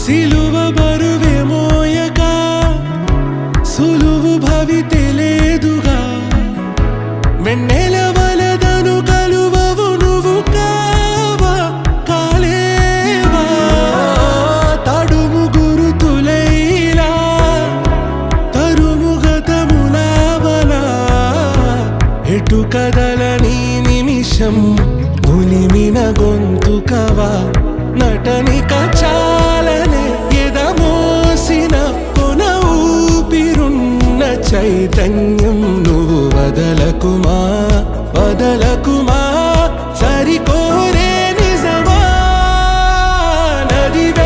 సిలువ బరువే మోయక సులువు భవితే లేదుగా వెన్నెల వలదను కలువవు నువ్వు కావా కాలేవా తడుము గురుతులైలా తరుము గతములావలా ఎటు కదలని నిమిషం నులిమిన గొంతుకవా నటనిక చాలనే ఎదమోసిన కొన ఊపిరున్న చైతన్యం నువ్వు వదలకుమా వదలకుమా సరికోరే నిజమా నదివే